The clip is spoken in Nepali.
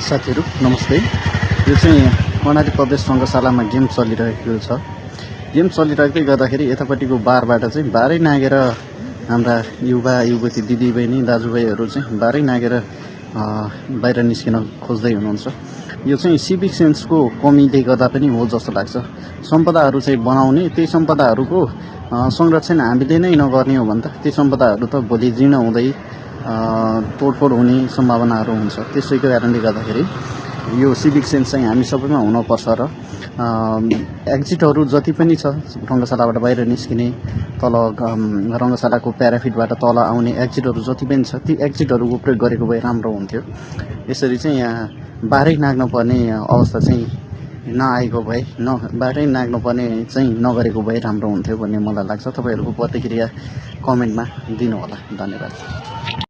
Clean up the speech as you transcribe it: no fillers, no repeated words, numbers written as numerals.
साथीहरू नमस्ते। यो चाहिँ कर्णाली प्रदेश सङ्घशालामा गेम चलिरहेको छ। गेम चलिरहेकै गर्दाखेरि यतापट्टिको बारबाट चाहिँ बारै नागेर हाम्रा युवा युवती दिदीबहिनी दाजुभाइहरू चाहिँ बारै नागेर बाहिर निस्किन खोज्दै हुनुहुन्छ। यो चाहिँ सिभिक सेन्सको कमीले गर्दा पनि हो जस्तो लाग्छ। सम्पदाहरू चाहिँ बनाउने, त्यही सम्पदाहरूको संरक्षण हामीले नै नगर्ने हो भने त ती सम्पदाहरू त भोलि जीर्ण हुँदै तोडफोड हुने सम्भावनाहरू हुन्छ। त्यसैको कारणले गर्दाखेरि यो सिभिक सेन्स चाहिँ हामी सबैमा हुनुपर्छ र एक्जिटहरू जति पनि छ रङ्गशालाबाट बाहिर निस्किने, तल रङ्गशालाको प्याराफिटबाट तल आउने एक्जिटहरू जति पनि छ ती एक्जिटहरूको प्रयोग गरेको भए राम्रो हुन्थ्यो। यसरी चाहिँ यहाँ बाह्रै नाग्नुपर्ने अवस्था चाहिँ नआएको भए बाह्रै नाग्नुपर्ने चाहिँ नगरेको भए राम्रो हुन्थ्यो भन्ने मलाई लाग्छ। तपाईँहरूको प्रतिक्रिया कमेन्टमा दिनुहोला। धन्यवाद।